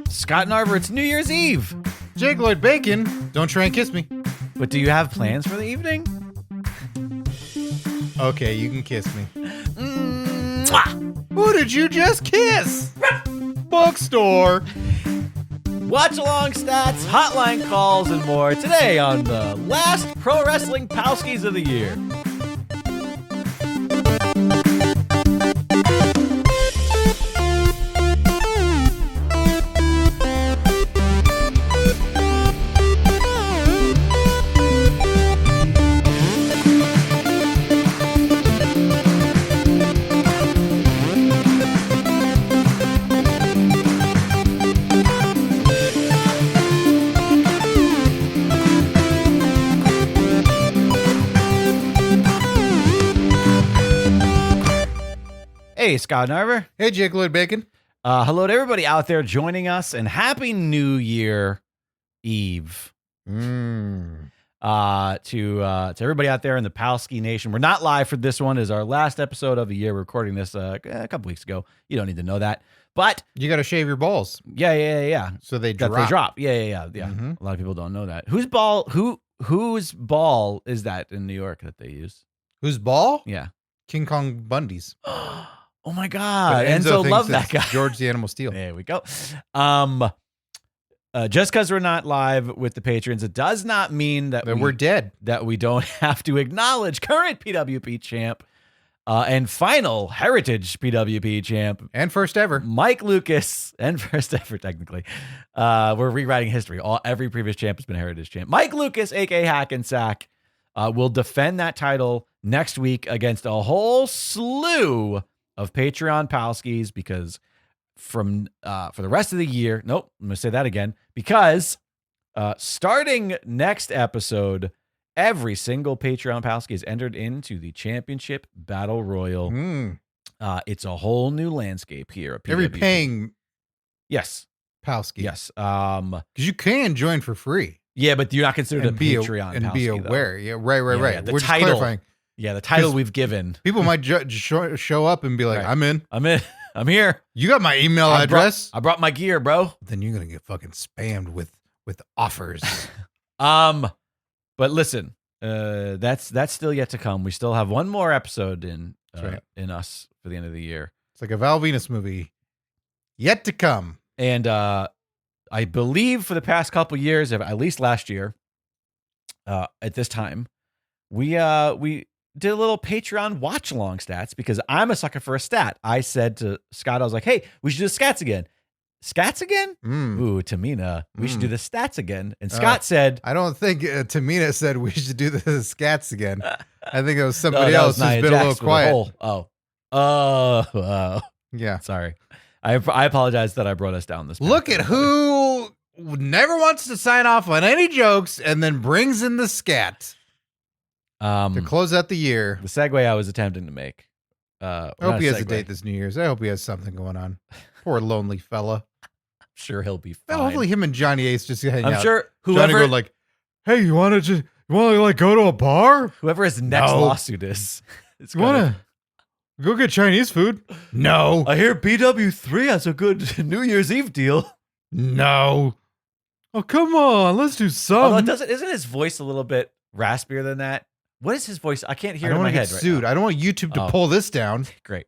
Scott and Arver, it's New Year's Eve. Jake Lloyd Bacon, don't try and kiss me. But do you have plans for the evening? Okay, you can kiss me. Mwah! Who did you just kiss? Bookstore. Watchlong stats, hotline calls, and more today on the last Pro Wrestling Palskis of the year. Hey, Scott and Arver. Hey, Jake Lloyd Bacon. Hello to everybody out there joining us, and Happy New Year Eve. To everybody out there in the Palski Nation. We're not live for this one. It's our last episode of the year. We're recording this a couple weeks ago. You don't need to know that. But you got to shave your balls. Yeah. So they drop. drop. They drop. Yeah. Mm-hmm. A lot of people don't know that. Whose ball is that in New York that they use? Whose ball? Yeah. King Kong Bundy's. Oh my God. But Enzo loved that it's guy. George the Animal Steel. There we go. Just because we're not live with the patrons, it does not mean that we're dead. That we don't have to acknowledge current PWP champ and final heritage PWP champ. And first ever. Mike Lucas. And first ever, technically. We're rewriting history. Every previous champ has been a heritage champ. Mike Lucas, a.k.a. Hackensack, will defend that title next week against a whole slew of Patreon Palskis, because for the rest of the year, I'm going to say that again, because starting next episode, every single Patreon Palski is entered into the Championship Battle Royal. It's a whole new landscape here. Every paying Palski. Yes. Because you can join for free. Yeah, but you're not considered a Patreon and Palski, be aware. Though. Yeah, right. Yeah, the We're title. just clarifying. Yeah, the title we've given. People might show up and be like, right. I'm in. I'm here. You got my email address. I brought my gear, bro. Then you're going to get fucking spammed with offers. But listen, that's still yet to come. We still have one more episode in us for the end of the year. It's like a Val Venus movie yet to come. And I believe for the past couple years, at least last year, at this time, we did a little Patreon watch-along stats, because I'm a sucker for a stat. I said to Scott, I was like, hey, we should do the scats again. Scats again? Ooh, Tamina, we should do the stats again. And Scott said... I don't think Tamina said we should do the scats again. I think it was somebody else who's been a little quiet. Oh. Yeah. Sorry. I apologize that I brought us down this path. Look at who never wants to sign off on any jokes and then brings in the scat. To close out the year. The segue I was attempting to make. I hope he has a date this New Year's. I hope he has something going on. Poor lonely fella. I'm sure he'll be fine. Hopefully him and Johnny Ace just hang out. I'm sure Johnny go like, hey, you want to like go to a bar? Whoever his next lawsuit is. You want to go get Chinese food? No. I hear BW3 has a good New Year's Eve deal. No. Oh, come on. Let's do some. Isn't his voice a little bit raspier than that? What is his voice? I can't hear it in my head right now. I don't want YouTube to pull this down. Great.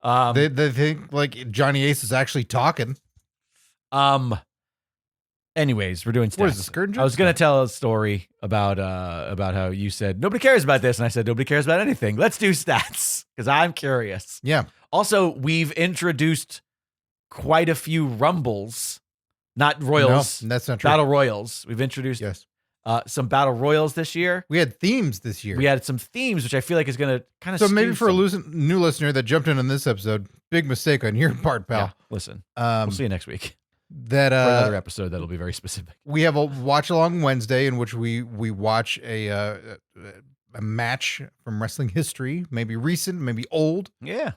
They think like Johnny Ace is actually talking. Anyways, we're doing stats. What is the skirt? I was going to tell a story about how you said nobody cares about this, and I said nobody cares about anything. Let's do stats, because I'm curious. Yeah. Also, we've introduced quite a few rumbles, not royals. No, that's not true. Battle royals. We've introduced some battle royals this year. We had themes this year. We had some themes, which I feel like is going to kind of. So maybe for a new listener that jumped in on this episode, big mistake on your part, pal. Yeah, listen, we'll see you next week. That for another episode that'll be very specific. We have a watch along Wednesday in which we watch a match from wrestling history, maybe recent, maybe old. Yeah.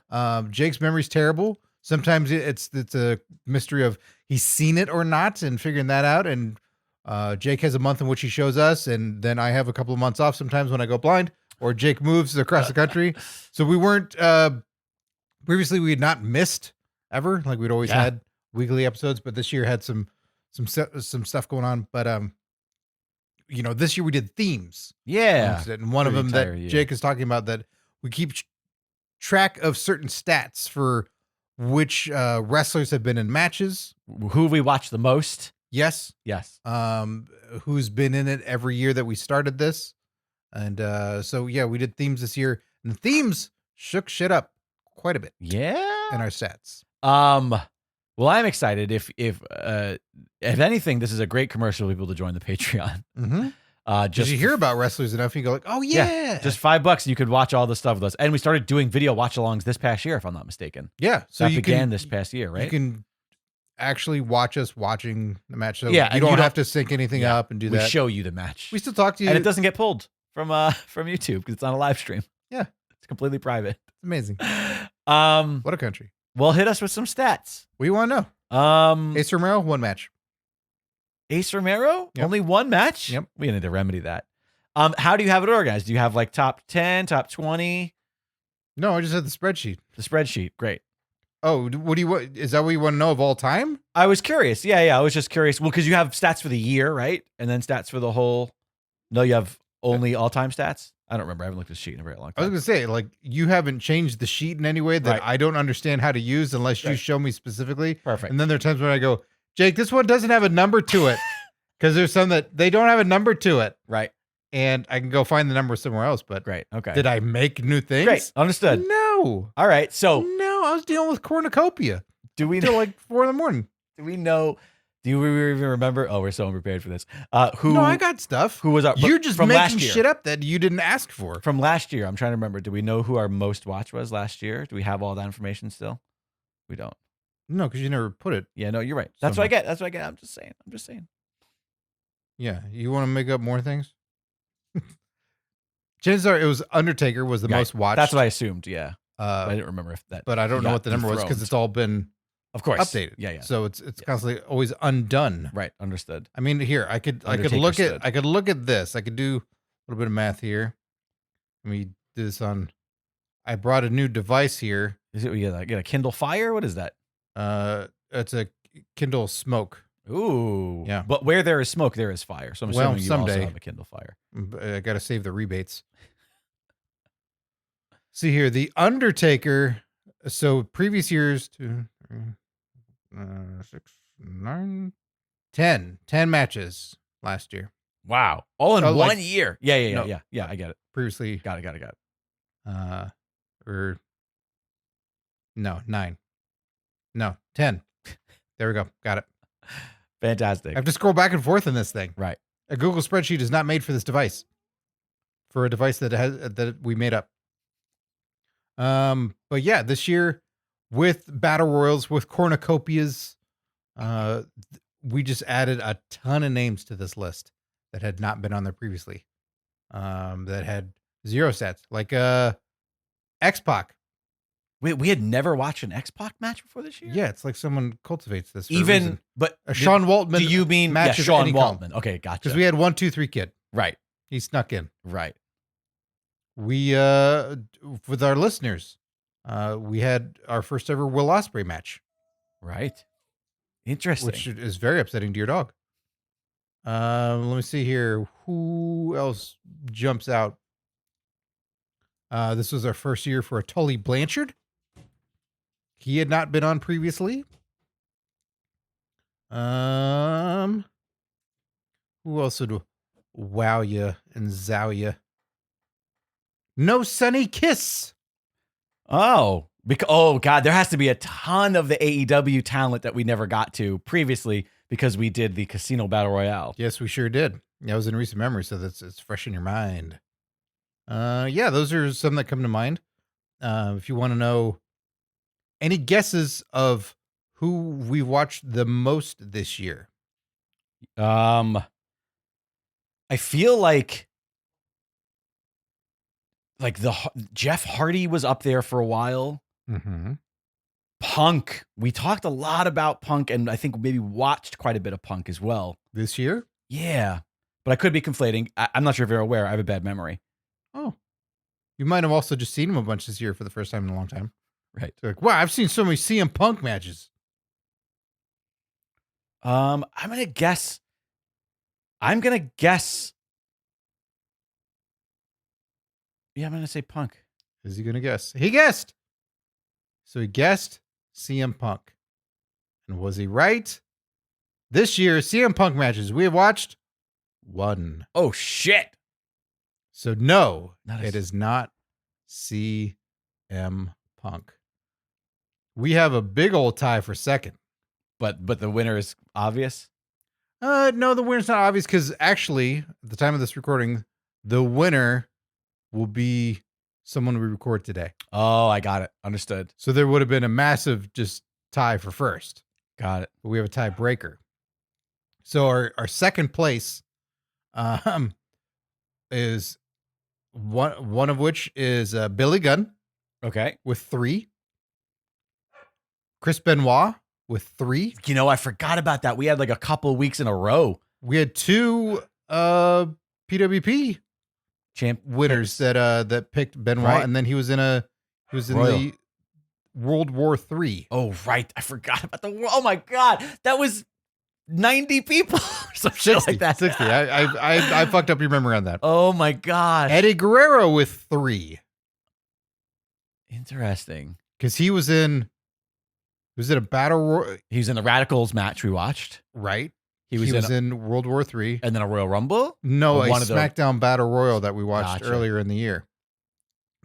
Jake's memory's terrible. Sometimes it's a mystery of he's seen it or not, and figuring that out. And Jake has a month in which he shows us, and then I have a couple of months off sometimes when I go blind, or Jake moves across the country. So we weren't previously. We had not missed ever. Like we'd always had weekly episodes, but this year had some stuff going on. But this year we did themes. Yeah. And one of them that Jake is talking about, that we keep track of certain stats for which wrestlers have been in matches. Who we watch the most. Yes. Who's been in it every year that we started this. And so, yeah, we did themes this year. And the themes shook shit up quite a bit. Yeah. In our stats. Well, I'm excited. If anything, this is a great commercial for people to join the Patreon. Mm-hmm. Just you hear about wrestlers enough, you go like, oh yeah. Just $5, you could watch all the stuff with us. And we started doing video watch-alongs this past year, if I'm not mistaken. Yeah. So that began this past year, right? You can actually watch us watching the match. So yeah, you don't have to sync anything up and do that. We show you the match. We still talk to you. And it doesn't get pulled from YouTube because it's on a live stream. Yeah. It's completely private. It's amazing. What a country. Well, hit us with some stats. We want to know. Ace Romero, 1 match. Ace Romero? Yep. Only 1 match? Yep. We need to remedy that. How do you have it organized? Do you have like top 10, top 20? No, I just had the spreadsheet. The spreadsheet. Great. Oh, what do you want? Is that what you want to know of all time? I was curious. Yeah. I was just curious. Well, because you have stats for the year, right? And then stats for the whole. No, you have only all-time stats? I don't remember. I haven't looked at the sheet in a very long time. I was going to say, like, you haven't changed the sheet in any way that I don't understand how to use unless you show me specifically. Perfect. And then there are times when I go, Jake, this one doesn't have a number to it. Because there's some that they don't have a number to it. Right. And I can go find the number somewhere else. But great. Okay. Did I make new things? Great. Understood. No. All right. So. No, I was dealing with cornucopia. Do we till like 4 a.m? Do we know? Do we even remember? Oh, we're so unprepared for this. No, I got stuff. Who was our? You're just from making shit up that you didn't ask for. From last year, I'm trying to remember. Do we know who our most watch was last year? Do we have all that information still? We don't. No, because you never put it. Yeah, no, you're right. That's what I get. I'm just saying. Yeah, you want to make up more things? Chances are it was Undertaker was the most watched. That's what I assumed. Yeah, I didn't remember if that. But I don't know what the number was because it's all been. Of course. Updated. Yeah. So it's constantly always undone. Right. Understood. I mean, here I could look at this. I could do a little bit of math here. Let me do this on. I brought a new device here. Is it you get a Kindle Fire? What is that? It's a Kindle Smoke. Ooh. Yeah. But where there is smoke, there is fire. So I'm assuming you also have a Kindle Fire. I got to save the rebates. See here, the Undertaker. So previous years, 2, 3, 6, 9, 10 matches last year. Wow. All in 1 year. Yeah. I get it. Previously. Got it. Or no, 9. No, 10. There we go. Got it. Fantastic. I have to scroll back and forth in this thing. Right. A Google spreadsheet is not made for this device. For a device that we made up. But yeah, this year with battle royals, with cornucopias, we just added a ton of names to this list that had not been on there previously. That had 0 stats, like X-Pac. Wait, we had never watched an X-Pac match before this year? Yeah, it's like someone cultivates this. Even, but Sean Waltman. Do you mean Sean Waltman? Okay, gotcha. Because we had 1, 2, 3 Kid. Right. He snuck in. Right. We with our listeners, we had our first ever Will Ospreay match. Right. Interesting. Which is very upsetting to your dog. Let me see here. Who else jumps out? This was our first year for a Tully Blanchard. He had not been on previously. Who else would wow you and zow you? No Sunny Kiss. Oh, God, there has to be a ton of the AEW talent that we never got to previously because we did the Casino Battle Royale. Yes, we sure did. That was in recent memory, so it's fresh in your mind. Yeah, those are some that come to mind. If you want to know any guesses of who we watched the most this year. I feel like the Jeff Hardy was up there for a while. Mm-hmm. Punk. We talked a lot about Punk, and I think maybe watched quite a bit of Punk as well. This year? Yeah. But I could be conflating. I'm not sure if you're aware. I have a bad memory. Oh. You might have also just seen him a bunch this year for the first time in a long time. Right. They're like, wow, I've seen so many CM Punk matches. I'm gonna guess. Yeah, I'm gonna say Punk. Is he going to guess? He guessed. So he guessed CM Punk. And was he right? This year, CM Punk matches we have watched 1. Oh shit! So no, Not a- it is not CM Punk. We have a big old tie for second. But the winner is obvious. No, the winner's not obvious because actually, at the time of this recording, the winner will be someone we record today. Oh, I got it. Understood. So there would have been a massive just tie for first. Got it. But we have a tiebreaker. So our second place is one of which is Billy Gunn Okay. with 3. Chris Benoit with 3. You know, I forgot about that. We had like a couple weeks in a row. We had 2 PWP winners that picked Benoit, Right. and then he was in Royal. the World War III. Oh, right. I forgot about oh my God. That was 90 people. Some shit 60, like that. 60. I fucked up your memory on that. Oh my gosh. Eddie Guerrero with 3 Interesting. because he was in a battle royal, He was in the Radicals match we watched. right? He was in World War III. and then a Royal Rumble. No, Or a one of the- SmackDown Battle Royal that we watched Gotcha. earlier in the year,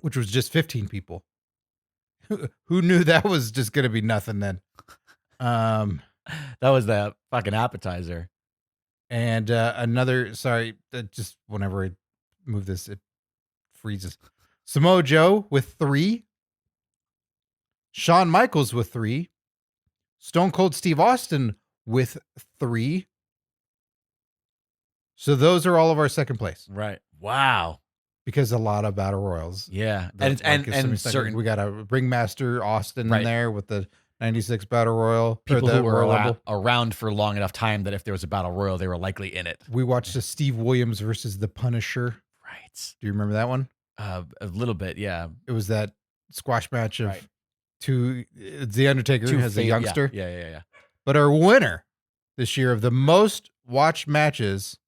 which was just 15 people. Who knew that was just going to be nothing then? That was the fucking appetizer. And another, sorry, just whenever I move this, it freezes. Samoa Joe with 3. Shawn Michaels with 3. Stone Cold Steve Austin with 3. So those are all of our second place Right. Wow. because a lot of battle royals. Yeah. Like, And if somebody's like, certain we got a Ringmaster Austin Right. in there with the 96 battle royal. or people the who were Royal Rumble. around for long enough time that if there was a battle royal, they were likely in it. We watched the Steve Williams versus the Punisher. Right. Do you remember that one? A little bit. Yeah. It was that squash match of Right. it's the Undertaker as a youngster. Yeah. But our winner this year of the most watched matches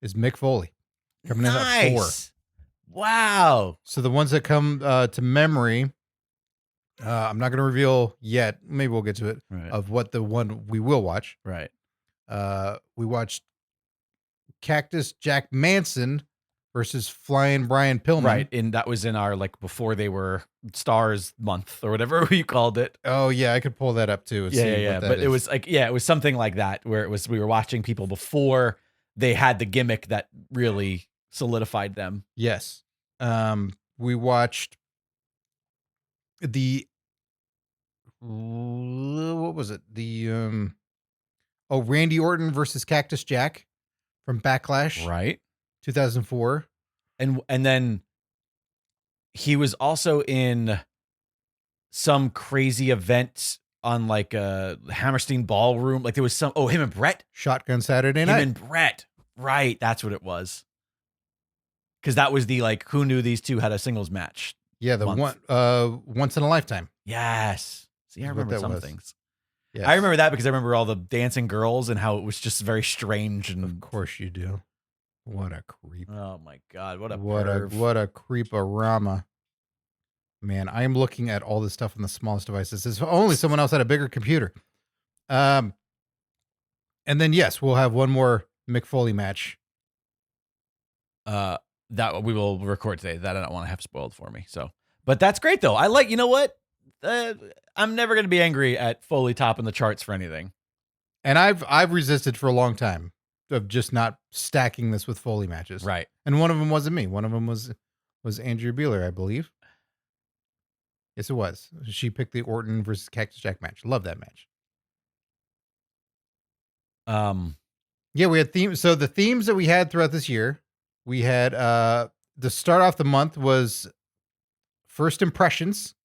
is Mick Foley, coming in at 4. Wow. So the ones that come to memory, I'm not going to reveal yet. Maybe we'll get to it Right. of what the one we will watch. Right. We watched Cactus Jack Manson versus Flying Brian Pillman. Right. And that was in our like before they were stars month or whatever you called it. Oh yeah, I could pull that up too. And see Yeah. what that But it is. was like, it was something like that where we were watching people before they had the gimmick that really solidified them. Yes. We watched what was it? Randy Orton versus Cactus Jack from Backlash Right. 2004. And then he was also in some crazy event on like a Hammerstein Ballroom. Like there was him and Brett. Shotgun Saturday Him Night. and Brett. Right. That's what it was. Because that was the like, who knew these two had a singles match? Yeah, the month. once in a lifetime. Yes. See, I Is what remember that some was. things. Yes. I remember that because I remember all the dancing girls and how it was just very strange. Of And course you do. What a creep. oh my God, what a What perv. a creeporama. Man, I am looking at all this stuff on the smallest devices. If only someone else had a bigger computer. And then yes, we'll have one more Mick Foley match. That we will record today. That I don't want to have spoiled for me. So, but that's great though. I like. You know what? I'm never going to be angry at Foley topping the charts for anything. And I've resisted for a long time of just not stacking this with Foley matches. Right. And one of them wasn't me. One of them was Andrea Beeler, I believe. Yes, it was. She picked the Orton versus Cactus Jack match. Love that match. Yeah, we had themes. So the themes that we had throughout this year, we had the start off the month was first impressions,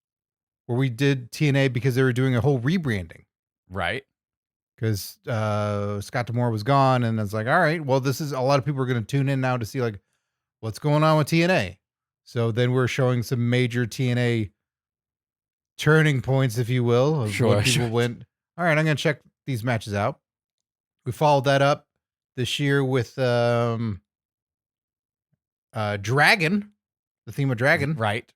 where we did TNA because they were doing a whole rebranding. Right. Because Scott D'Amore was gone, and it's like, all right, well, this is a lot of people are going to tune in now to see like what's going on with TNA. So then we're showing some major TNA turning points, if you will, of Sure, when people went, all right, I'm going to check these matches out. We followed that up this year with Dragon, the theme of Dragon, Right.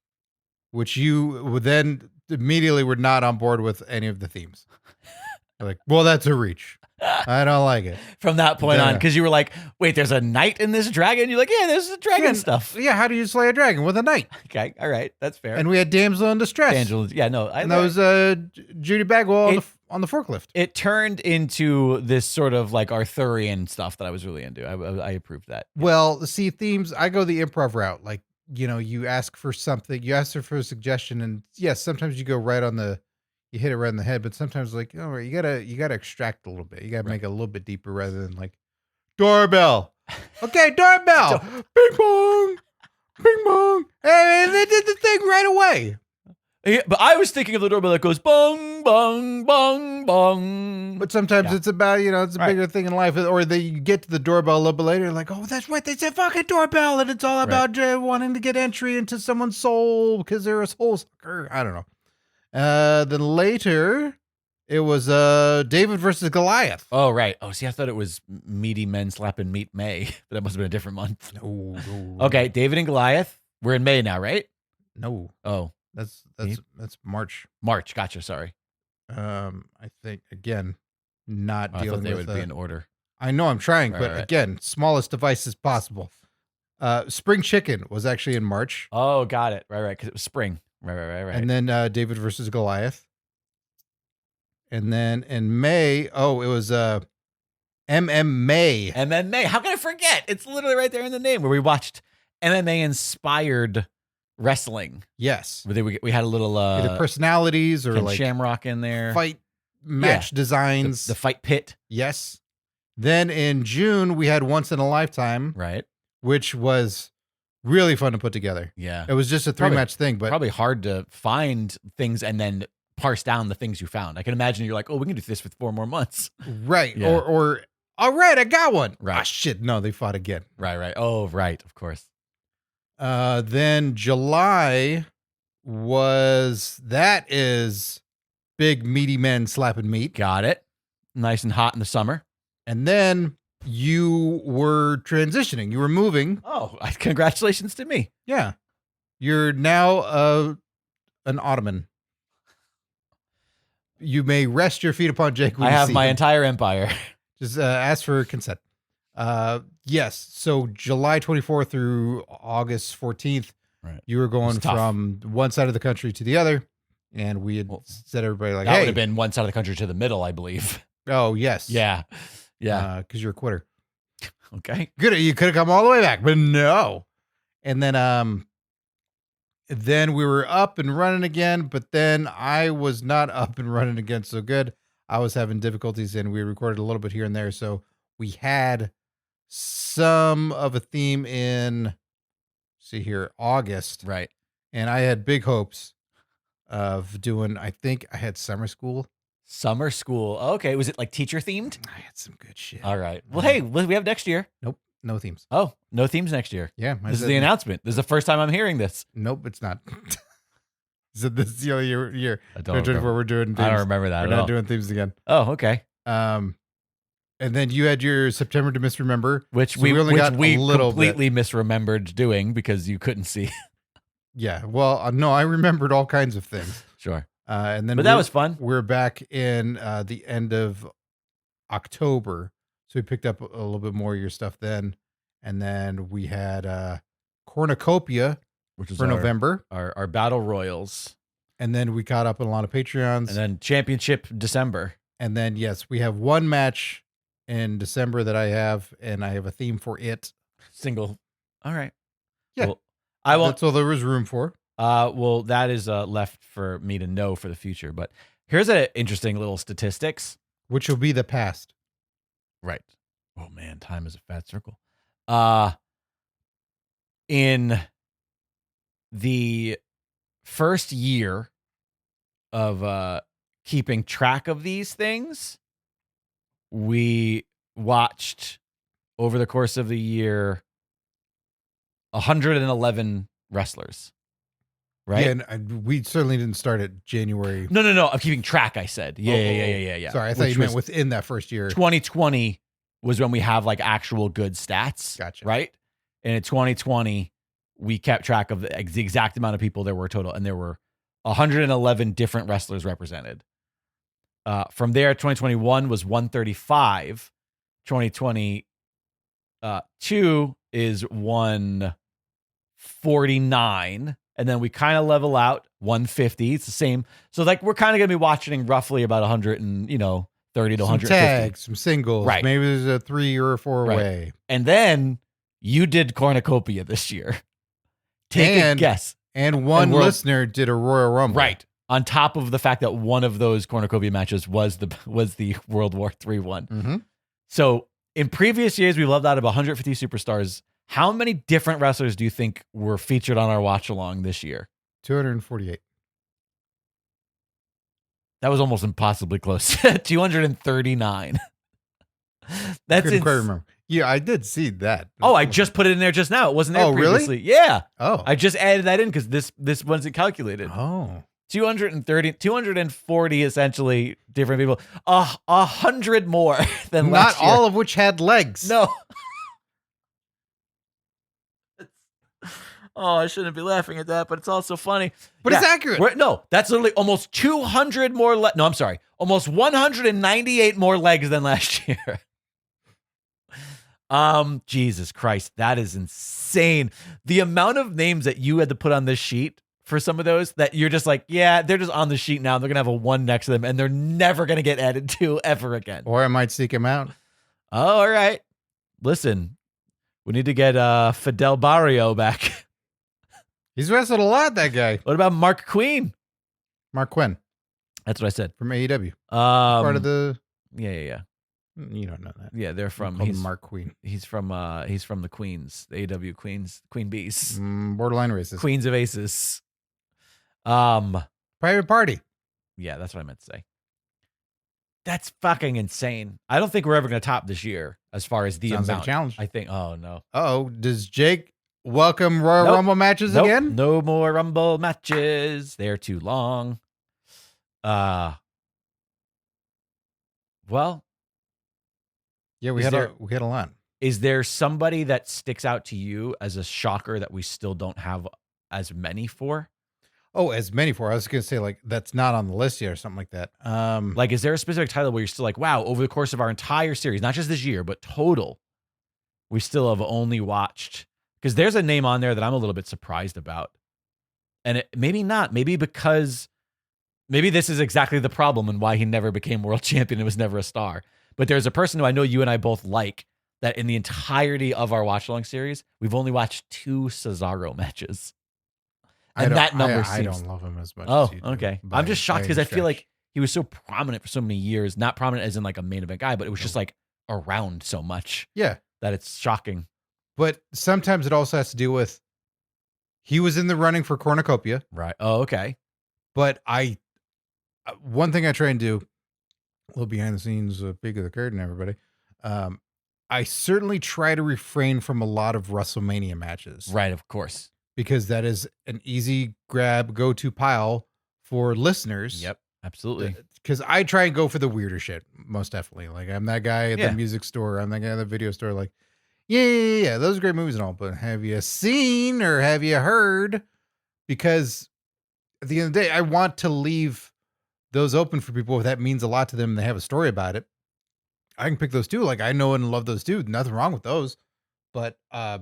which you would then immediately were not on board with any of the themes. Like, well, that's a reach. I don't like it. From that point on, Yeah. because you were like, wait, there's a knight in this dragon? You're like, yeah, there's dragon stuff. Yeah, how do you slay a dragon? With a knight. Okay, all right, that's fair. And we had Damsel in Distress. Yeah, no. And that was Judy Bagwell on the forklift. It turned into this sort of like Arthurian stuff that I was really into. I approved that. Well, see, themes, I go the improv route. Like, you ask for something, you ask for a suggestion, and yes, sometimes you go right on you hit it right in the head, but sometimes like, all right, you gotta extract a little bit. You gotta make it a little bit deeper rather than like, doorbell. Okay, doorbell. Bing bong. Bing bong. And they did the thing right away. Yeah, but I was thinking of the doorbell that goes bong, bong, bong, bong. But sometimes it's about, it's a Right. bigger thing in life. Or you get to the doorbell a little bit later, like, oh, that's right, they said fucking doorbell, and it's all about wanting to get entry into someone's soul because they're a soul sucker. I don't know. Then later, it was David versus Goliath. Oh, right. Oh, see, I thought it was Meaty Men Slapping Meat May, but that must have been a different month. No. Okay, David and Goliath. We're in May now, right? No. Oh, That's March. March. Gotcha. Sorry. I think again, not Oh, I dealing thought they with would be in order. I know I'm trying, Right, but right. again, smallest devices possible. Spring Chicken was actually in March, Oh, got it. Right, because it was spring. Right. and then David versus Goliath, and then in May, it was MMA. MMA. How can I forget? It's literally right there in the name where we watched MMA inspired wrestling. Yes, Where we had a little either personalities or Ken like Shamrock in there. fight match designs. The fight pit. Yes. Then in June we had Once in a Lifetime, Right. which was really fun to put together. Yeah. It was just a 3-match thing, but Probably hard to find things and then parse down the things you found. I can imagine you're like, oh, we can do this with 4 more months. right. Yeah. Or all right, I got one. Right. Ah, shit. No, they fought again. Right. Oh, right. Of course. Then July is big meaty men slapping meat. Got it. Nice and hot in the summer. And then you were transitioning. You were moving. Oh, congratulations to me. Yeah. You're now an ottoman. You may rest your feet upon Jake when I you have see my him. entire empire. Just ask for consent. Yes. So July 24th through August 14th, Right. you were going It's tough. from one side of the country to the other. And we had said everybody like, That hey, would have been one side of the country to the middle, I believe. oh, yes. Yeah. Because you're a quitter. Okay. Good. You could have come all the way back, but no. And then we were up and running again, but then I was not up and running again so good. I was having difficulties, and we recorded a little bit here and there. So we had some of a theme in, August. Right. And I had big hopes of doing, I think I had summer school. Summer school. Okay. Was it like teacher themed? I had some good shit. All right. Well, hey, we have next year. Nope. No themes. Oh, no themes next year. Yeah. This is the announcement. This is the first time I'm hearing this. Nope, it's not. So this is the only year. I don't remember. We're doing themes. I don't remember that We're at not all. doing themes again. Oh, okay. And then you had your September to Misremember, Which so we only got we a little completely misremembered doing because you couldn't see. Yeah. Well, no, I remembered all kinds of things. Sure. And then, But that was fun. We're back in the end of October, so we picked up a little bit more of your stuff then, and then we had Cornucopia Which is for November, our battle royals. and then we caught up on a lot of Patreons, And then championship December. and then yes, we have one match in December that I have, and I have a theme for it. Single. All right. Yeah. Well, I won't. That's all there was room for. Well, that is left for me to know for the future. But here's an interesting little statistics. Which will be the past. Right. Oh man, time is a fat circle. In the first year of keeping track of these things, we watched over the course of the year 111 wrestlers right? Yeah, and we certainly didn't start at January. No. I'm keeping track, I said. Yeah. Sorry, I thought you meant within that first year. 2020 was when we have like actual good stats. Gotcha. Right? And in 2020, we kept track of the exact amount of people there were total, and there were 111 different wrestlers represented. From there, 2021 was 135. 2022 is 149. And then we kind of level out 150. It's the same. So like we're kind of going to be watching roughly about 100 and, 30 to some 150. tags, some singles. Right. Maybe there's a 3 or a 4 way. And then you did Cornucopia this year. Take a guess. And one listener did a Royal Rumble. Right. On top of the fact that one of those Cornucopia matches was the World War III one. Mm-hmm. So in previous years, we loved out of 150 superstars. How many different wrestlers do you think were featured on our watch along this year? 248. That was almost impossibly close. 239. That's Couldn't quite remember. Yeah, I did see that. Oh, I just put it in there just now. It wasn't there previously. Really? Yeah. Oh. I just added that in because this wasn't calculated. Oh. 240 essentially different people. 100 more than last year. Not all of which had legs. No. Oh, I shouldn't be laughing at that, but it's also funny. But it's accurate. No, that's literally almost 200 more. No, I'm sorry. Almost 198 more legs than last year. Jesus Christ, that is insane. The amount of names that you had to put on this sheet for some of those that you're just like, yeah, they're just on the sheet now. They're going to have a 1 next to them and they're never going to get added to ever again. Or I might seek him out. Oh, all right. Listen, we need to get Fidel Barrio back. He's wrestled a lot, that guy. What about Mark Quinn? Mark Quinn. That's what I said. From AEW. Part of the... Yeah. You don't know that. Yeah, they're from... He's Mark Queen. He's from the Queens, the AEW Queens, Queen Bees. Borderline racist. Queens of Aces. Private Party. Yeah, that's what I meant to say. That's fucking insane. I don't think we're ever going to top this year as far as the Sounds amount. like a challenge. I think... Oh, no. Uh-oh. Does Jake welcome Royal Rumble matches again? No more Rumble matches. They're too long. Well... Yeah, we had a lot. Is there somebody that sticks out to you as a shocker that we still don't have as many for? Oh, as many for. I was going to say, like, that's not on the list yet or something like that. Like, is there a specific title where you're still like, wow, over the course of our entire series, not just this year, but total, we still have only watched? Because there's a name on there that I'm a little bit surprised about. And maybe not. Maybe because maybe this is exactly the problem and why he never became world champion and was never a star. But there's a person who I know you and I both like that in the entirety of our watch-along series, we've only watched 2 Cesaro matches. And that number seems... I don't love him as much as you do. Okay. I'm just shocked because I feel like he was so prominent for so many years. Not prominent as in like a main event guy, but it was just like around so much. Yeah. That it's shocking. But sometimes it also has to do with he was in the running for Cornucopia. Right. Oh, okay. But one thing I try and do, a little behind the scenes, peek of the curtain, everybody. I certainly try to refrain from a lot of WrestleMania matches. Right, of course. Because that is an easy grab, go-to pile for listeners. Yep, absolutely. Because I try and go for the weirder shit, most definitely. Like, I'm that guy at the music store. I'm that guy at the video store. Like, yeah, those are great movies and all. But have you seen or have you heard? Because at the end of the day, I want to leave those open for people if that means a lot to them and they have a story about it. I can pick those too. Like, I know and love those too. Nothing wrong with those. But I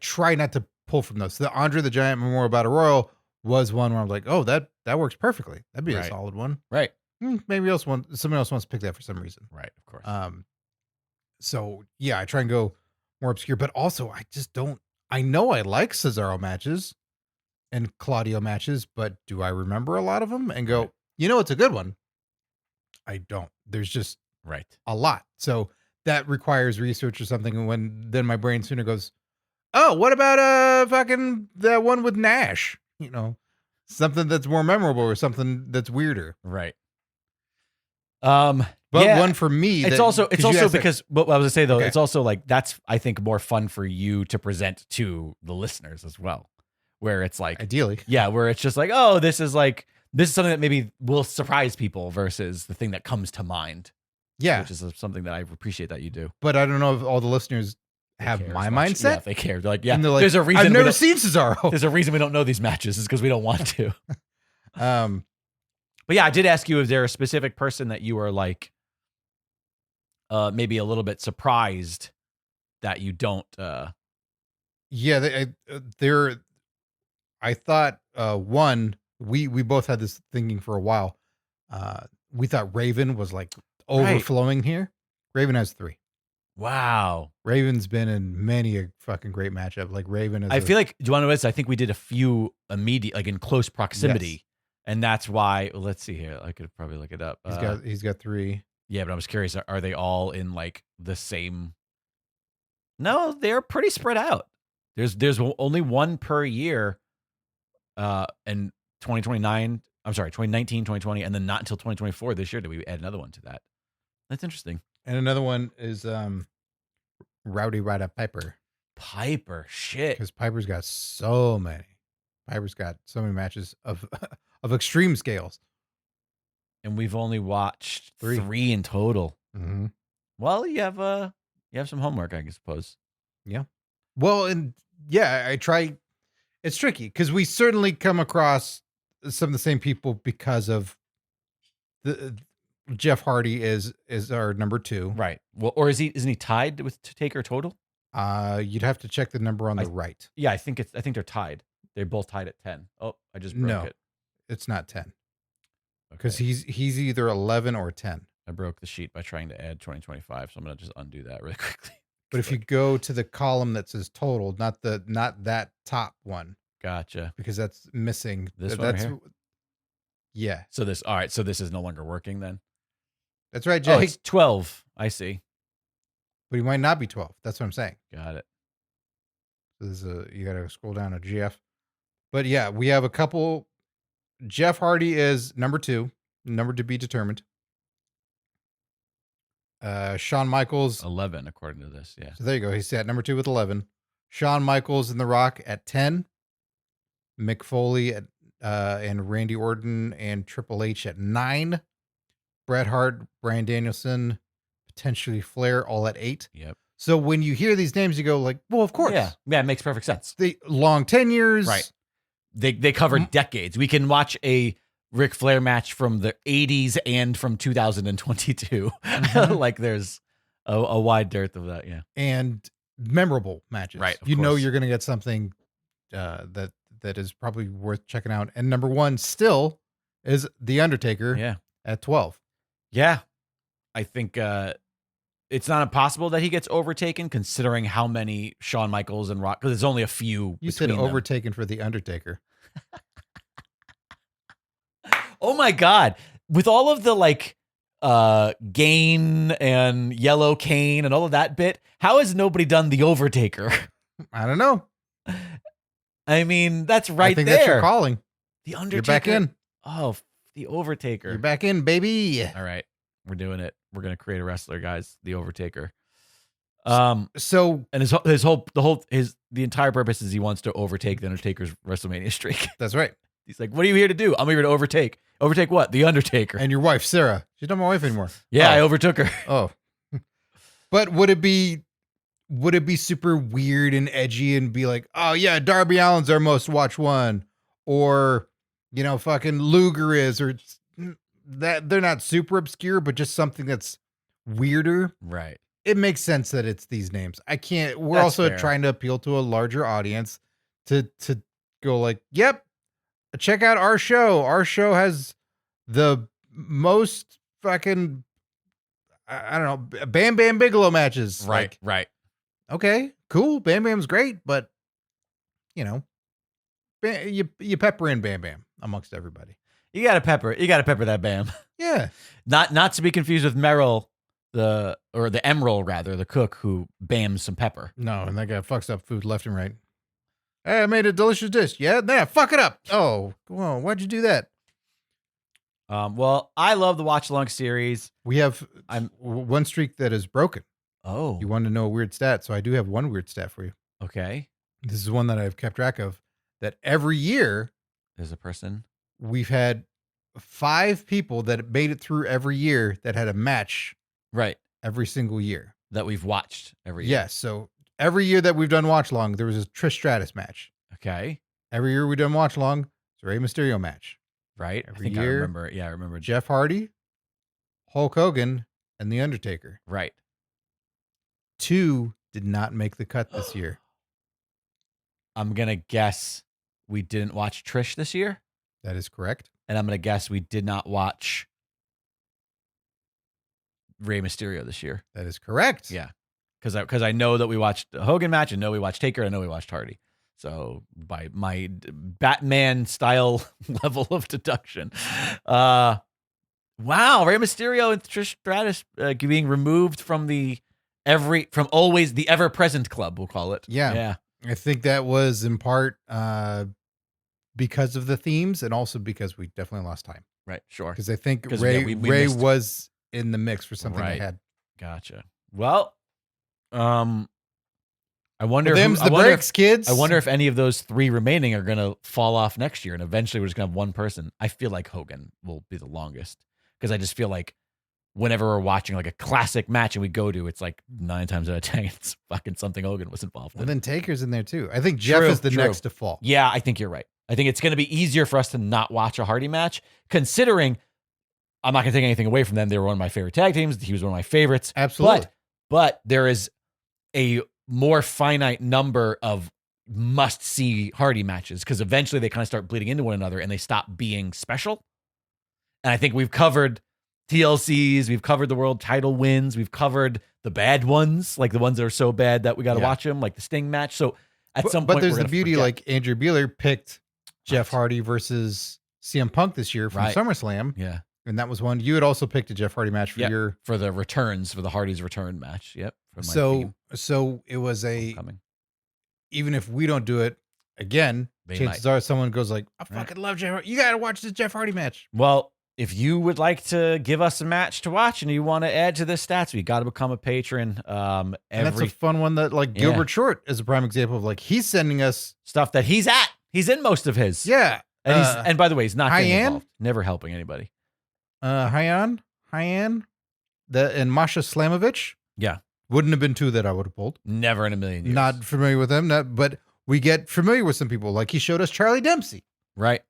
try not to pull from those. The Andre the Giant Memorial Battle Royal was one where I'm like, oh, that works perfectly. That'd be a solid one. Right. Maybe somebody else wants to pick that for some reason. Right, of course. So yeah, I try and go more obscure, but also I just don't. I know I like Cesaro matches and Claudio matches, but do I remember a lot of them and go, it's a good one? I don't. There's just a lot. So that requires research or something. And then my brain sooner goes, oh, what about fucking that one with Nash? Something that's more memorable or something that's weirder. Right. But one for me. It's also because what I was gonna say though, it's also like that's I think more fun for you to present to the listeners as well. where it's like, Ideally. yeah, where it's just like, oh, this is something that maybe will surprise people versus the thing that comes to mind. Yeah. Which is something that I appreciate that you do. But I don't know if all the listeners They have care my as much. mindset. Yeah, if they care. They're like, yeah, And they're like, there's a reason I've never seen Cesaro. There's a reason we don't know these matches is because we don't want to. Um, But yeah, I did ask you, is there a specific person that you are like, maybe a little bit surprised that you don't? yeah, I thought one, we both had this thinking for a while. We thought Raven was like overflowing here. Raven has 3. Wow. Raven's been in many a fucking great matchup. Like Raven is. I feel like, do you want to know this? I think we did a few immediate, like in close proximity. Yes. And that's why, well, let's see here. I could probably look it up. He's got 3. Yeah, but I was curious. Are they all in like the same? No, they're pretty spread out. There's only one per year. In 2019, 2020, and then not until 2024 this year did we add another one to that. That's interesting. And another one is Rowdy Rodda Piper. Shit. Because Piper's got so many. Piper's got so many matches of extreme scales. And we've only watched 3 in total. Mm-hmm. Well, you have some homework, I suppose. Yeah. Well, and yeah, I try. It's tricky because we certainly come across some of the same people because of the Jeff Hardy is our number 2. Right. Well, or isn't he tied with Taker total? You'd have to check the number on the right. Yeah, I think they're tied. They're both tied at 10. Oh, I just broke it. It's not 10. Okay. Because he's either 11 or 10. I broke the sheet by trying to add 2025, so I'm gonna just undo that really quickly. But if you go to the column that says total, not that top one. Gotcha. Because that's missing. This one right here? Yeah. So this is no longer working then? That's right, Jay. Oh, it's 12. I see. But he might not be 12. That's what I'm saying. Got it. So you got to scroll down to GF. But yeah, we have a couple. Jeff Hardy is number 2, number to be determined. Shawn Michaels 11 according to this. Yeah. So there you go. He's at number 2 with 11. Shawn Michaels and The Rock at 10. Mick Foley at and Randy Orton and Triple H at 9. Bret Hart, Bryan Danielson, potentially Flair, all at 8. Yep. So when you hear these names, you go like, well, of course. Yeah, it makes perfect sense. They long tenures. Right. They covered decades. We can watch a Ric Flair match from the 80s and from 2022. Mm-hmm. Like there's a wide dearth of that, yeah. And memorable matches. Right. You know you're going to get something that is probably worth checking out. And number 1 still is The Undertaker at 12. Yeah. I think it's not impossible that he gets overtaken considering how many Shawn Michaels and Rock, because there's only a few. You said overtaken for The Undertaker. Oh my God. With all of the like gain and yellow cane and all of that bit, how has nobody done the Overtaker? I don't know. I mean, that's right there. I think that's your calling. The Undertaker. You're back in. Oh, the Overtaker. You're back in, baby. All right. We're doing it. We're going to create a wrestler, guys. The Overtaker. So and the entire purpose is he wants to overtake the Undertaker's WrestleMania streak. That's right. He's like, what are you here to do? I'm here to overtake. Overtake what? The Undertaker. And your wife, Sarah. She's not my wife anymore. Yeah, I overtook her. Oh. But would it be super weird and edgy and be like, oh yeah, Darby Allin's our most watched one, or fucking Luger is, or that they're not super obscure, but just something that's weirder. Right. It makes sense that it's these names. We're That's also fair. trying to appeal to a larger audience to go like, yep, check out our show. Our show has the most fucking, I don't know, Bam Bam Bigelow matches. Right. Right. Okay, cool. Bam Bam's great, but you pepper in Bam Bam amongst everybody. You got to pepper that Bam. Yeah. Not to be confused with Merrill, the Emerald rather, the cook who bams some pepper. No, and that guy fucks up food left and right. Hey, I made a delicious dish. Yeah, fuck it up. Oh, well, why'd you do that? Well, I love the Watchlong series. We have one streak that is broken. Oh. You wanted to know a weird stat, so I do have one weird stat for you. Okay. This is one that I've kept track of. that every year There's a person. we've had 5 people that made it through every year that had a match Right. every single year. That we've watched every year. Yes. So every year that we've done Watchlong, there was a Trish Stratus match. Okay. Every year we've done Watchlong, it's a Rey Mysterio match. Right. Every I think year, I remember. Yeah, I remember. Jeff Hardy, Hulk Hogan, and The Undertaker. Right. 2 did not make the cut this year. I'm going to guess we didn't watch Trish this year. That is correct. And I'm going to guess we did not watch Rey Mysterio this year. That is correct. Yeah. Because I know that we watched the Hogan match. I know we watched Taker. I know we watched Hardy. So by my Batman style level of deduction. Wow. Rey Mysterio and Trish Stratus being removed from always the ever present club, we'll call it. Yeah. Yeah. I think that was in part because of the themes and also because we definitely lost time. Right. Sure. Because I think 'Cause, Ray yeah, we Ray missed- was in the mix for something Right. they had. Gotcha. Well, I wonder Them's who, the I wonder breaks, kids. I wonder if any of those 3 remaining are going to fall off next year, and eventually we're just going to have one person. I feel like Hogan will be the longest because I just feel like whenever we're watching like a classic match and we go to, it's like 9 times out of 10, it's fucking something Hogan was involved in. Well, then Taker's in there too. I think Jeff True, is the true. next to fall. Yeah, I think you're right. I think it's going to be easier for us to not watch a Hardy match, considering I'm not going to take anything away from them. They were one of my favorite tag teams. He was one of my favorites. Absolutely. But there is a more finite number of must-see Hardy matches because eventually they kind of start bleeding into one another and they stop being special. And I think we've covered TLCs, we've covered the world title wins, we've covered the bad ones, like the ones that are so bad that we got to watch them, like the Sting match. So at some point, but there's we're the beauty, forget. like Andrew Beeler picked Jeff Hardy versus CM Punk this year from Right. SummerSlam. Yeah. And that was one. You had also picked a Jeff Hardy match for for the returns, for the Hardy's return match. Yep. For my theme. So it was Homecoming. even if we don't do it again, They chances are someone goes like, I fucking love Jeff Hardy. You got to watch this Jeff Hardy match. Well, if you would like to give us a match to watch and you want to add to this stats, you got to become a patron. And that's a fun one that like Gilbert Short is a prime example of like, he's sending us stuff that he's at. He's in most of his. Yeah. And and by the way, he's not getting Hyan? involved. Never helping anybody. Hyan, and Masha Slamovich. Yeah. Wouldn't have been 2 that I would have pulled. Never in a million years. Not familiar with them, but we get familiar with some people. Like he showed us Charlie Dempsey. Right.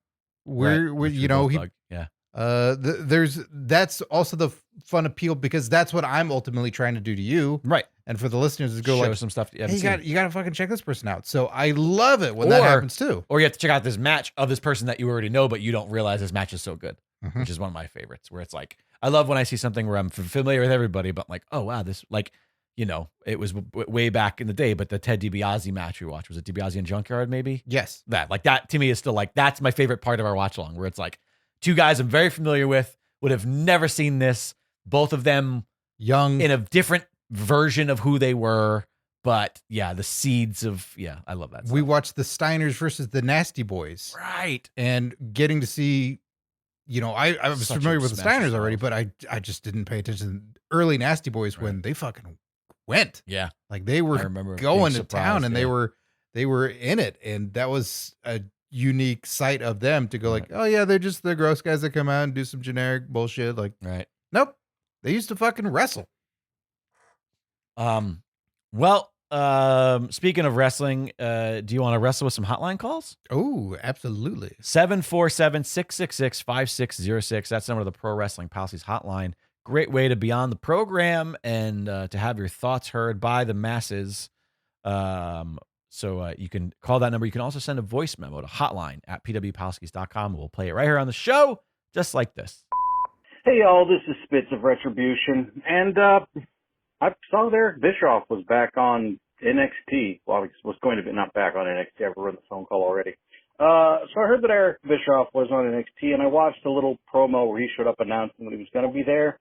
We're Which you we know, both he dug. Yeah. that's also the fun appeal because that's what I'm ultimately trying to do to you. Right. And for the listeners to go Show like some stuff. Hey, you got to fucking check this person out. So I love it when that happens too. Or you have to check out this match of this person that you already know, but you don't realize this match is so good, Mhm. which is one of my favorites, where it's like, I love when I see something where I'm familiar with everybody, but like, oh, wow, this, like, you know, it was way back in the day, but the Ted DiBiase match we watched, was it DiBiase and Junkyard maybe? Yes. That to me is still like, that's my favorite part of our watch along, where it's like 2 guys I'm very familiar with, would have never seen this, both of them young in a different version of who they were. But yeah, the seeds of, I love that stuff. We watched the Steiners versus the Nasty Boys. Right. And getting to see, you know, I was Such familiar a with the smash Steiners already, yourself. but I just didn't pay attention to early Nasty Boys when they fucking went. Yeah. Like they I were remember going being to town surprised, and they were in it. And that was a unique sight of them to go like, oh yeah, they're just the gross guys that come out and do some generic bullshit. Like, Right. nope. They used to fucking wrestle. Well, speaking of wrestling, do you want to wrestle with some hotline calls? Oh, absolutely. 747-666-5606. That's the number of the Pro Wrestling Palskis hotline. Great way to be on the program and to have your thoughts heard by the masses. So you can call that number. You can also send a voice memo to hotline@pwpalskis.com. We'll play it right here on the show, just like this. Hey, y'all, this is Spitz of Retribution, and I saw that Eric Bischoff was back on NXT. Well, he was going to be not back on NXT. I've run the phone call already. So I heard that Eric Bischoff was on NXT, and I watched a little promo where he showed up announcing that he was going to be there.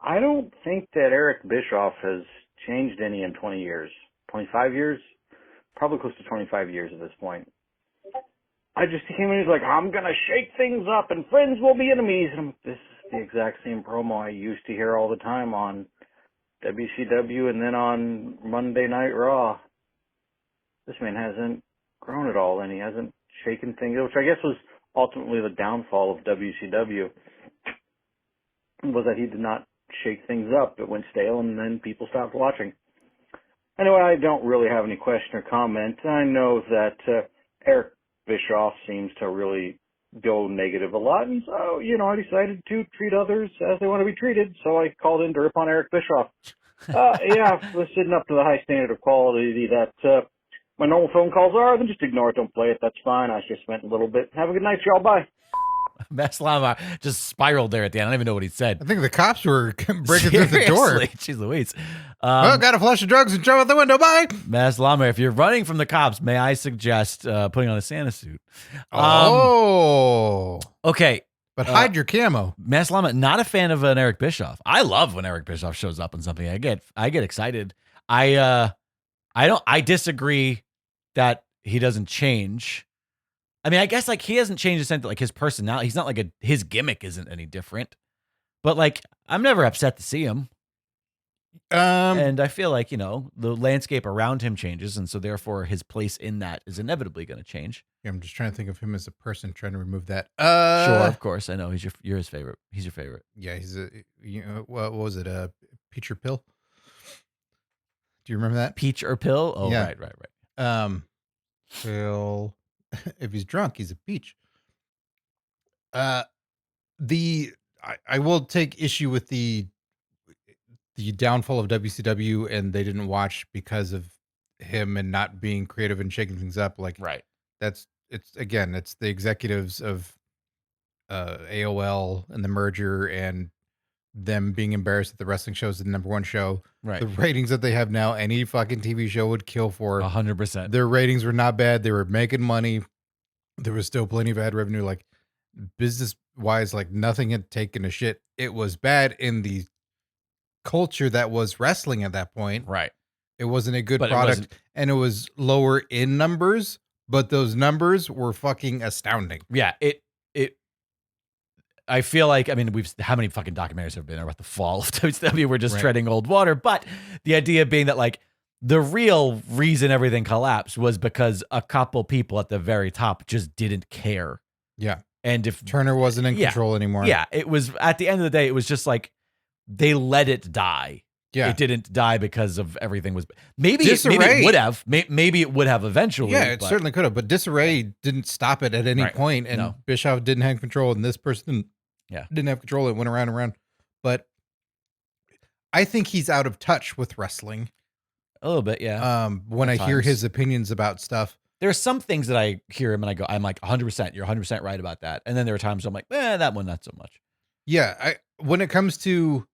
I don't think that Eric Bischoff has changed any in 20 years. 25 years? Probably close to 25 years at this point. He came in and he's like, I'm going to shake things up and friends will be enemies. And this is the exact same promo I used to hear all the time on WCW and then on Monday Night Raw. This man hasn't grown at all and he hasn't shaking things, which I guess was ultimately the downfall of WCW, was that he did not shake things up. It went stale, and then people stopped watching. Anyway, I don't really have any question or comment. I know that Eric Bischoff seems to really go negative a lot, and so, I decided to treat others as they want to be treated, so I called in to rip on Eric Bischoff. Yeah, we're sitting up to the high standard of quality that my normal phone calls are, then just ignore it, don't play it, that's fine. I just spent a little bit. Have a good night, y'all, bye. Mass Llama just spiraled there at the end. I don't even know what he said. I think the cops were breaking through the door. Jeez Louise. Got a flush of drugs and throw out the window. Bye. Mass Llama, if you're running from the cops, may I suggest putting on a Santa suit? Okay. But hide your camo. Mass Llama, not a fan of an Eric Bischoff. I love when Eric Bischoff shows up on something. I get excited. I disagree that he doesn't change. I mean, I guess like he hasn't changed in the sense that like his personality, he's not like his gimmick isn't any different. But like I'm never upset to see him. And I feel like, the landscape around him changes, and so therefore his place in that is inevitably going to change. Yeah, I'm just trying to think of him as a person, trying to remove that. Sure, of course. I know you're his favorite. He's your favorite. Yeah, he's what was it? Peach or Pill? Do you remember that? Peach or Pill? Oh, yeah. Right. Pill. If he's drunk, he's a peach. I will take issue with the downfall of WCW, and they didn't watch because of him and not being creative and shaking things up. Like, right. It's the executives of AOL and the merger, and them being embarrassed that the wrestling show is the number one show. Right. The ratings that they have now, any fucking TV show would kill for. 100%. Their ratings were not bad. They were making money. There was still plenty of ad revenue. Like, business wise, like nothing had taken a shit. It was bad in the culture that was wrestling at that point. Right. It wasn't a good product, and it was lower in numbers, but those numbers were fucking astounding. Yeah. I feel like, I mean, how many fucking documentaries have been about the fall of WCW? We're just treading old water. But the idea being that like the real reason everything collapsed was because a couple people at the very top just didn't care. Yeah. And if Turner wasn't in control anymore. Yeah. It was at the end of the day, it was just like they let it die. Yeah. It didn't die because of everything was maybe it would have. Maybe it would have eventually. Yeah, it certainly could have. But disarray didn't stop it at any point, and Bischoff didn't have control, and this person didn't have control. It went around and around. But I think he's out of touch with wrestling. A little bit, yeah. When I hear his opinions about stuff. There are some things that I hear him and I go, I'm like 100%, you're 100% right about that. And then there are times I'm like, that one, not so much. Yeah. When it comes to,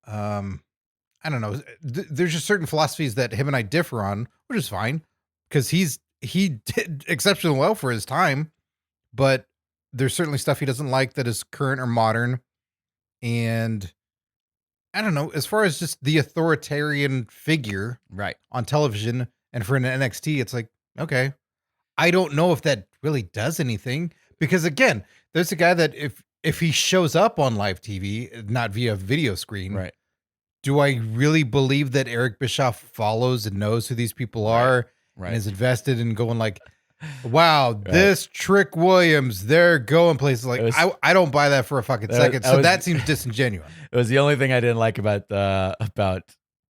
I don't know. There's just certain philosophies that him and I differ on, which is fine because he did exceptionally well for his time, but there's certainly stuff he doesn't like that is current or modern. And I don't know, as far as just the authoritarian figure on television and for an NXT, it's like, okay, I don't know if that really does anything because again, there's a guy that if he shows up on live TV, not via video screen, do I really believe that Eric Bischoff follows and knows who these people are and is invested in going like, wow, this Trick Williams, they're going places like I don't buy that for a fucking second. So that seems disingenuous. It was the only thing I didn't like about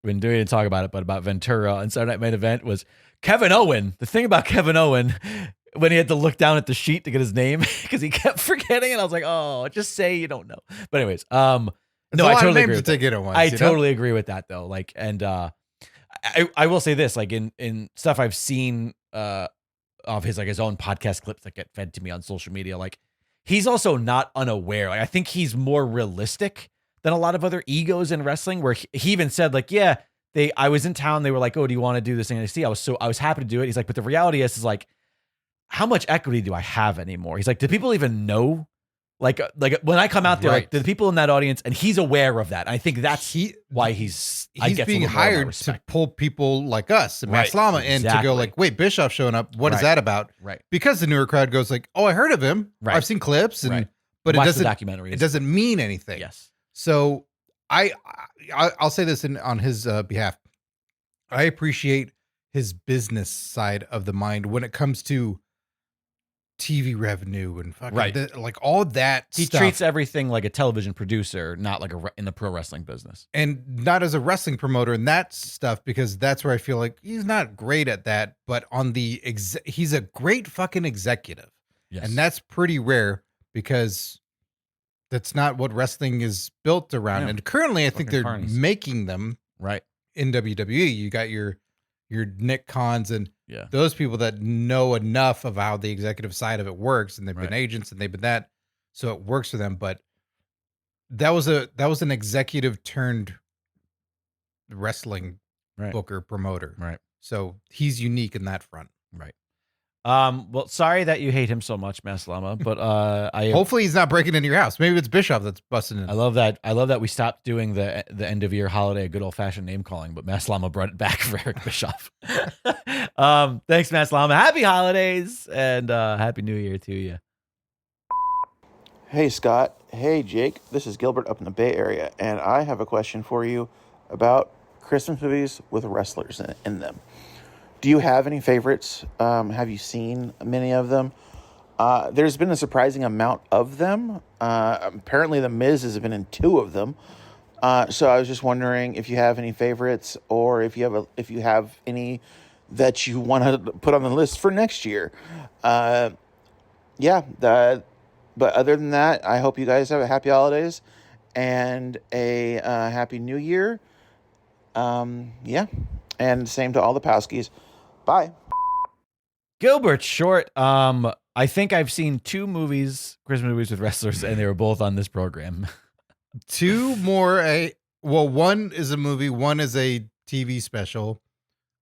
when Dewey didn't talk about it, but about Ventura on Saturday Night Main Event was Kevin Owen. The thing about Kevin Owen when he had to look down at the sheet to get his name because he kept forgetting it. I was like, oh, just say you don't know. But anyways, no, I totally agree. I totally agree with that though. Like, and I will say this, like in stuff I've seen of his like his own podcast clips that get fed to me on social media, like he's also not unaware. Like, I think he's more realistic than a lot of other egos in wrestling. Where he even said like, yeah, I was in town. They were like, oh, do you want to do this thing in NXT? I was happy to do it. He's like, but the reality is like, how much equity do I have anymore? He's like, do people even know? Like when I come out there, like the people in that audience, and he's aware of that. I think that's why he's being hired to pull people like us and Max Llama in to go like, wait, Bischoff showing up. What is that about? Right. Because the newer crowd goes like, oh, I heard of him. Right. I've seen clips, and but it doesn't mean anything. Yes. So I'll say this on his behalf. I appreciate his business side of the mind when it comes to TV revenue and fucking Right. like all that He stuff. treats everything like a television producer, not like in the pro wrestling business. And not as a wrestling promoter and that stuff, because that's where I feel like he's not great at that, but on the he's a great fucking executive. Yes. And that's pretty rare because that's not what wrestling is built around. Yeah. And currently I think Fucking they're carnies. making them Right. in WWE. You got your Nick Khans and Yeah. those people that know enough of how the executive side of it works, and they've Right. been agents and they've been that, so it works for them. But that was an executive turned wrestling Right. booker promoter. Right. So he's unique in that front. Right. Well, sorry that you hate him so much, Maslama, but Hopefully he's not breaking into your house. Maybe it's Bischoff that's busting in. I love that we stopped doing the end of year holiday good old fashioned name calling, but Maslama brought it back for Eric Bischoff. Thanks, Maslama. Happy holidays and happy New Year to you. Hey, Scott. Hey, Jake. This is Gilbert up in the Bay Area, and I have a question for you about Christmas movies with wrestlers in them. Do you have any favorites? Have you seen many of them? There's been a surprising amount of them. Apparently, The Miz has been in 2 of them. So I was just wondering if you have any favorites, or if you have any that you want to put on the list for next year. But other than that, I hope you guys have a happy holidays and a happy New Year. And same to all the Palskis. Bye. Gilbert Short. I think I've seen 2 Christmas movies with wrestlers, and they were both on this program. 2 more. One is a movie. One is a TV special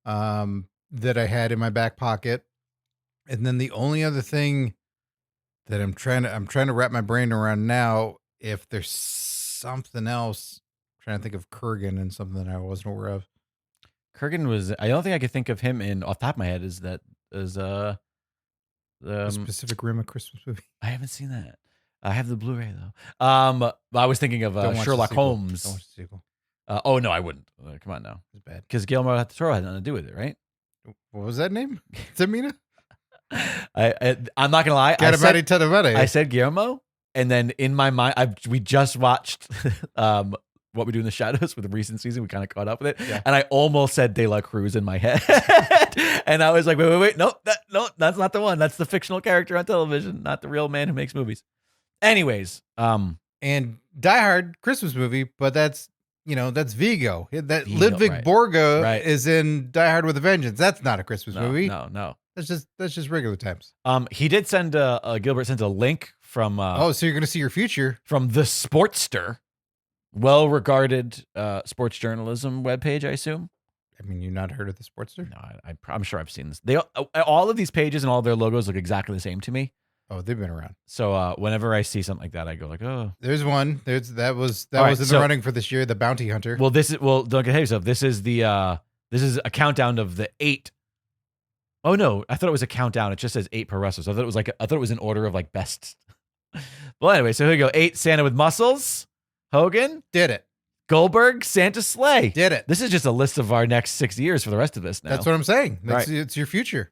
that I had in my back pocket. And then the only other thing that I'm trying to wrap my brain around now, if there's something else, I'm trying to think of Kurgan and something that I wasn't aware of. Kurgan was. I don't think I could think of him off the top of my head. Is Pacific Rim, a Christmas movie. I haven't seen that. I have the Blu-ray though. I was thinking of Don't watch Sherlock the sequel. Holmes. Don't watch the sequel. Oh no, I wouldn't. Come on now, It's bad. because Guillermo del Toro had nothing to do with it, right? What was that name? Tamina? I'm not gonna lie. I said Guillermo, and then in my mind, we just watched What We Do in the Shadows with the recent season. We kind of caught up with it, Yeah. and I almost said De La Cruz in my head, and I was like, wait, nope, that's not the one. That's the fictional character on television, not the real man who makes movies. Anyways, And Die Hard Christmas movie, but that's Vigo. That Vigo, Ludwig right. Borga Right. is in Die Hard with a Vengeance. That's not a Christmas movie. No. That's just regular times. He did send Gilbert sent a link from So you're gonna see your future. from the Sportster, well-regarded sports journalism webpage, I assume. I mean, you've not heard of the Sportster? No, I'm sure I've seen this. They all of these pages and all their logos look exactly the same to me. Oh, they've been around. So whenever I see something like that, I go like, oh. There's one. That was All right, in the so- running for this year. The Bounty Hunter. Well, don't get ahead of yourself. This is a countdown of the 8. Oh no, I thought it was a countdown. It just says 8 per wrestler. So I thought it was in order of like best. Well, anyway, so here we go. 8 Santa with muscles. Hogan, Did it. Goldberg, Santa Slay. Did it. This is just a list of our next 6 years for the rest of this now. That's what I'm saying. Right. It's your future.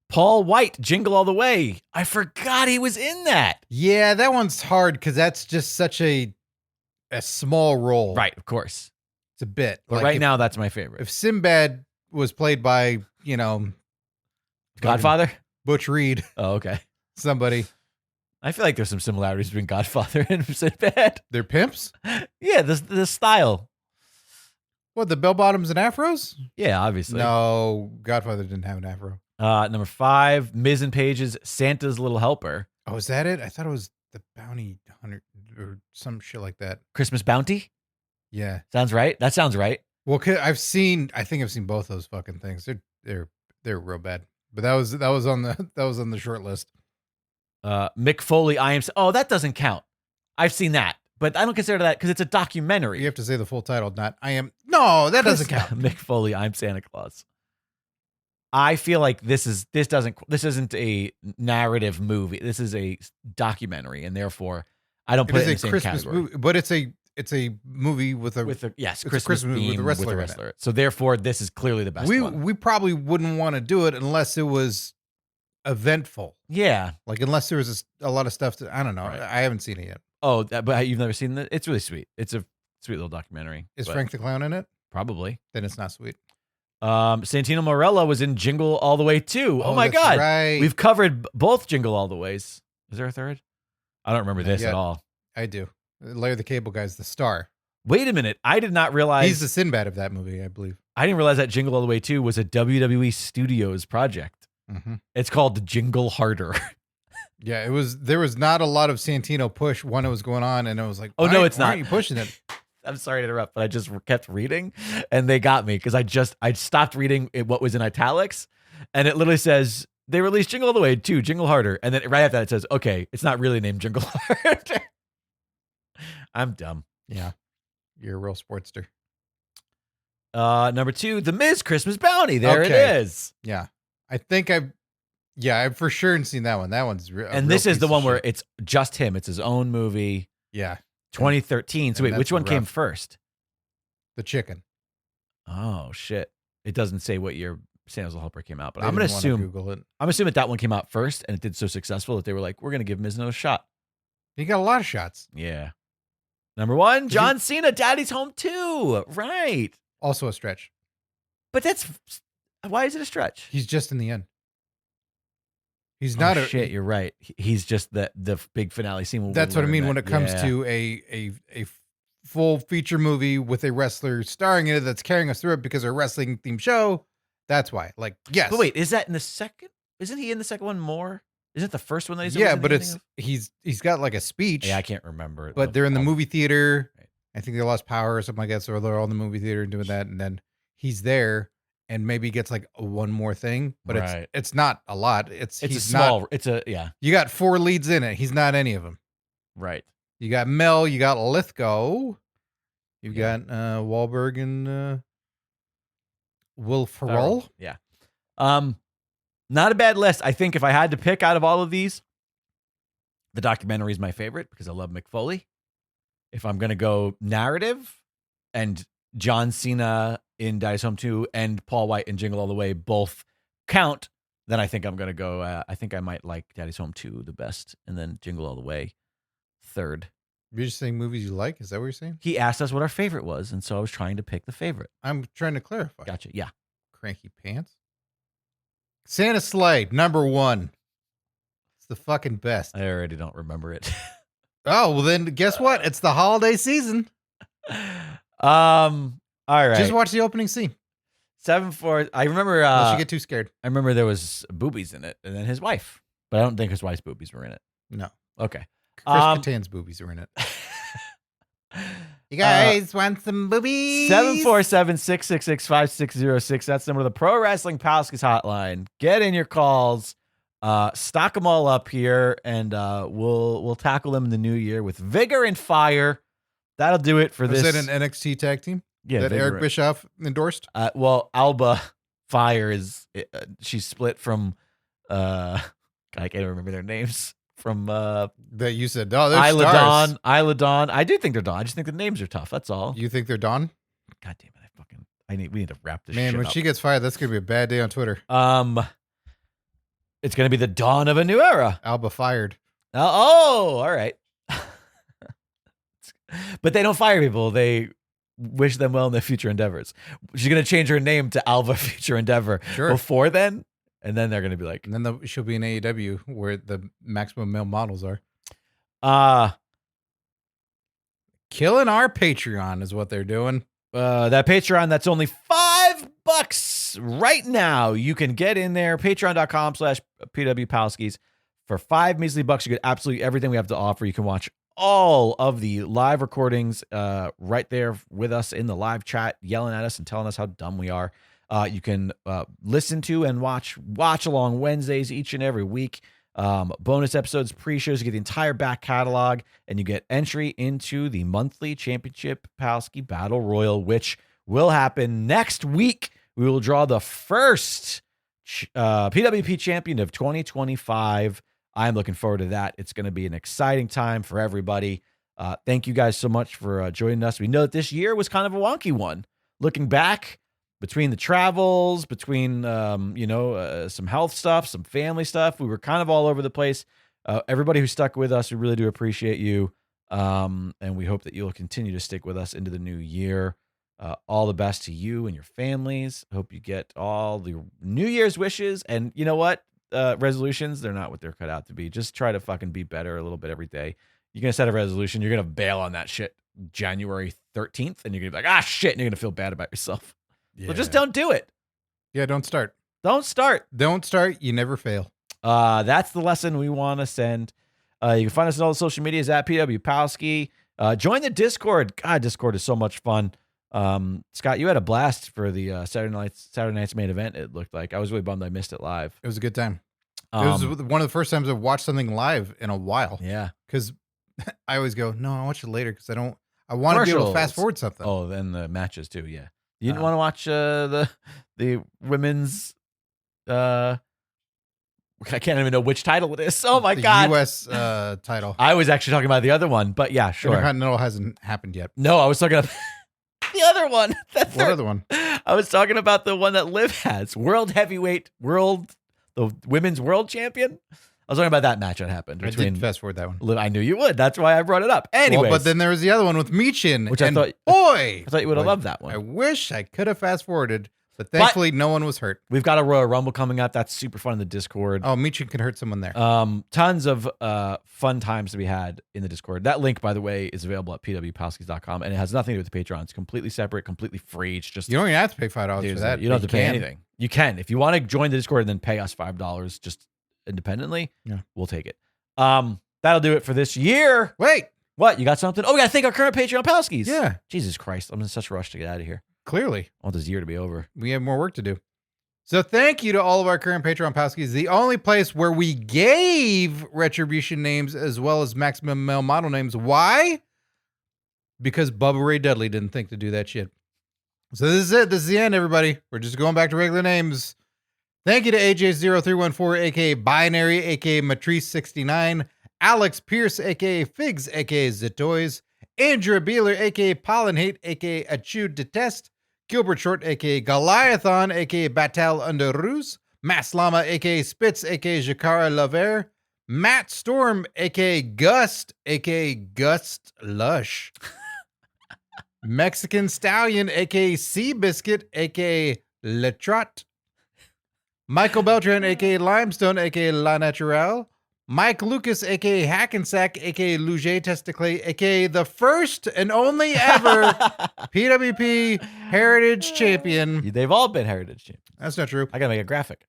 Paul White, Jingle All the Way. I forgot he was in that. Yeah, that one's hard because that's just such a small role. Right, of course. It's a bit. But Like right if- now, that's my favorite. if Sinbad was played by, Godfather? Butch Reed, Oh, okay. somebody, I feel like there's some similarities between Godfather and Sinbad. they're pimps. Yeah, the style. What, the bell bottoms and afros? Yeah, obviously. No, Godfather didn't have an afro. Number 5, Miz and Page's Santa's Little Helper. Oh, is that it? I thought it was the Bounty Hunter or some shit like that. Christmas Bounty? Yeah. Sounds right. That sounds right. Well, I think I've seen both those fucking things. They're real bad. But that was on the short list. Mick Foley, I Am... Oh, that doesn't count. I've seen that. But I don't consider that because it's a documentary. You have to say the full title, not I am. No, that doesn't count. Mick Foley, I'm Santa Claus. I feel like this isn't a narrative movie. This is a documentary, and therefore I don't It put it is in a the same Christmas category. movie, but it's a movie with a Yes, it's a Christmas Christmas movie with a theme wrestler in it. So therefore, this is clearly the best one. we probably wouldn't want to do it unless it was eventful. Yeah. Like unless there was a lot of stuff I don't know. Right. I haven't seen it yet. Oh, but you've never seen it? It's really sweet. It's a sweet little documentary. Is but Frank the Clown in it? probably? Then it's not sweet. Santino Marella was in Jingle All the Way too. Oh my that's God. right. We've covered both Jingle All the Ways. Is there a third? I don't remember this yet. at all. I do. Larry the Cable Guy's the star. Wait a minute. I did not realize. He's the Sinbad of that movie, I believe. I didn't realize that Jingle All the Way 2 was a WWE Studios project. Mm-hmm. It's called Jingle Harder. Yeah, it was. There was not a lot of Santino push when it was going on, and it was like, Oh, no, it's why not. aren't you pushing it? I'm sorry to interrupt, but I just kept reading and they got me because I stopped reading what was in italics and it literally says they released Jingle All the Way 2, Jingle Harder. And then right after that it says, okay, it's not really named Jingle Harder. I'm dumb. Yeah, you're a real sportster. Number 2, The Miz Christmas Bounty. There it Okay. is. Yeah, I think I've for sure seen that one. That one's And this is the one where it's just him. It's his own movie. Yeah, 2013. So And wait, which that's one came rough. first? the chicken. Oh shit. It doesn't say what year Santa's Little Helper came out, but I I'm gonna didn't wanna assume Google it. I'm assuming that one came out first and it did so successful that they were like, we're gonna give Miz another shot. He got a lot of shots. Yeah. Number 1, he- John Cena, Daddy's Home 2. Right. Also a stretch. But why is it a stretch? He's just in the end. He's not a shit. You're right. He's just the big finale scene. That's what I mean when it comes to a full feature movie with a wrestler starring in it that's carrying us through it because a wrestling themed show. That's why. Like, yes. But wait, is that in the second? Isn't he in the second one more? Isn't it the first one that he's? Yeah, always in but the it's ending he's got like a speech. of? Yeah, I can't remember. But they're in the movie theater. Right. I think they lost power or something like that, so they're all in the movie theater doing that, and then he's there and maybe gets like one more thing, but Right. it's not a lot. It's he's a small. Not, It's a yeah. you got 4 leads in it. He's not any of them. Right. You got Mel. You got Lithgow. You got Wahlberg and Will Ferrell. Yeah. Not a bad list. I think if I had to pick out of all of these, the documentary is my favorite because I love Mick Foley. If I'm gonna go narrative, and John Cena in Daddy's Home 2 and Paul White in Jingle All the Way both count, then I think I'm gonna go. I think I might like Daddy's Home 2 the best, and then Jingle All the Way third. You're just saying movies you like? Is that what you're saying? He asked us what our favorite was, and so I was trying to pick the favorite. I'm trying to clarify. Gotcha. Yeah. Cranky pants. Santa Sleigh, number 1. It's the fucking best. I already don't remember it. Oh, well then guess what? It's the holiday season. All right. Just watch the opening scene. 7-4. I remember. Unless you get too scared. I remember there was boobies in it, and then his wife, but I don't think his wife's boobies were in it. No. Okay. Chris Kattan's boobies are in it. You guys want some boobies? 747-666-5606. That's the number of the Pro Wrestling Palskis hotline. Get in your calls. Stock them all up here, and we'll tackle them in the new year with vigor and fire. That'll do it for this. Is that an NXT tag team? Yeah, that Eric Bischoff endorsed? Well, Alba Fire is she's split from I can't remember their names from That you said, oh, they're Isla stars. Dawn. Isla Dawn. I do think they're Dawn. I just think the names are tough. That's all. You think they're Dawn? God damn it! We need to wrap this Man, shit when up. she gets fired, that's gonna be a bad day on Twitter. It's gonna be the dawn of a new era. Alba fired. Oh, all right. But they don't fire people. They wish them well in their future endeavors. She's gonna change her name to Alva Future Endeavor Sure. before then, and then they're gonna be like, And then she'll be in AEW where the maximum male models are. Killing our Patreon is what they're doing. That Patreon, that's only $5 right now. You can get in there, patreon.com/PWPalskis. For $5 measly bucks, you get absolutely everything we have to offer. You can watch all of the live recordings right there with us in the live chat, yelling at us and telling us how dumb we are. You can listen to and watch Watchlong Wednesdays each and every week. Bonus episodes, pre-shows, you get the entire back catalog, and you get entry into the monthly Championship Palski Battle Royal, which will happen next week. We will draw the first PWP champion of 2025. I'm looking forward to that. It's going to be an exciting time for everybody. Thank you guys so much for joining us. We know that this year was kind of a wonky one. Looking back, between the travels, between some health stuff, some family stuff, we were kind of all over the place. Everybody who stuck with us, we really do appreciate you. And we hope that you'll continue to stick with us into the new year. All the best to you and your families. Hope you get all the New Year's wishes. And you know what? Resolutions, they're not what they're cut out to be. Just try to fucking be better a little bit every day. You're going to set a resolution. You're going to bail on that shit January 13th. And you're going to be like, shit. And you're going to feel bad about yourself. Yeah. So just don't do it. Yeah, don't start. Don't start. Don't start. You never fail. That's the lesson we want to send. You can find us on all the social medias at PW Palski. Join the Discord. God, Discord is so much fun. Scott, you had a blast for the Saturday night's main event. It looked like I was really bummed I missed it live. It was a good time. It was one of the first times I've watched something live in a while. Yeah, because I always go, no, I'll watch it later because I want to be able to fast forward something. Oh, then the matches too. Yeah, you didn't want to watch the women's. I can't even know which title it is. Oh my god, U.S. Title. I was actually talking about the other one, but yeah, sure. Intercontinental hasn't happened yet. No, I was talking about the other one. What other one? I was talking about the one that Liv has, the women's world champion. I was talking about that match that happened between. I did fast forward that one. Liv, I knew you would. That's why I brought it up. Anyway, but then there was the other one with Michin, which I thought you would have loved that one. I wish I could have fast forwarded. But thankfully, no one was hurt. We've got a Royal Rumble coming up. That's super fun in the Discord. Oh, Michin can hurt someone there. Tons of fun times to be had in the Discord. That link, by the way, is available at pwpalskis.com, and it has nothing to do with the Patreon. It's completely separate, completely free. It's just you don't even have to pay $5 for that. You don't have to pay anything. You can if you want to join the Discord and then pay us $5 just independently. Yeah, we'll take it. That'll do it for this year. Wait, what? You got something? Oh, we got to thank our current Patreon Palskis. Yeah. Jesus Christ, I'm in such a rush to get out of here. Clearly. I want this year to be over. We have more work to do. So thank you to all of our current Patreon Palskis, the only place where we gave Retribution names as well as Maximum Male Model names. Why? Because Bubba Ray Dudley didn't think to do that shit. So this is it. This is the end, everybody. We're just going back to regular names. Thank you to AJ0314, aka Binary, aka Matrice69, Alex Pierce, aka Figs, aka Zitoys, Andrew Beeler, aka Pollen Hate, aka Achewed Detest, Gilbert Short, a.k.a. Goliathon, a.k.a. Batal Under Ruse, Maslama, a.k.a. Spitz, a.k.a. Jakara Laver, Matt Storm, a.k.a. Gust, a.k.a. Gust Lush, Mexican Stallion, a.k.a. Seabiscuit, a.k.a. Letrot, Michael Beltran, a.k.a. Limestone, a.k.a. La Natural, Mike Lucas, a.k.a. Hackensack, a.k.a. Luger Testicle, a.k.a. the first and only ever PWP Heritage Champion. They've all been Heritage Champions. That's not true. I gotta make a graphic.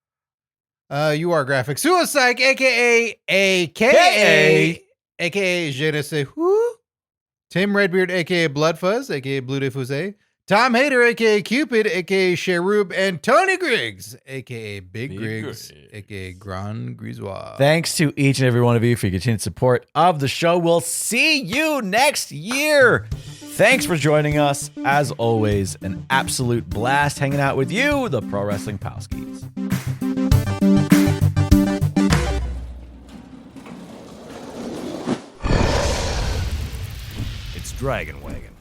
You are graphic. Suicide, a.k.a. Je ne sais who. Tim Redbeard, a.k.a. Bloodfuzz, a.k.a. Blue de Fusée. Tom Hader, a.k.a. Cupid, a.k.a. Cherub, and Tony Griggs, a.k.a. Big Griggs, a.k.a. Grand Grisois. Thanks to each and every one of you for your continued support of the show. We'll see you next year. Thanks for joining us. As always, an absolute blast hanging out with you, the Pro Wrestling Palskis. It's Dragon Wagon.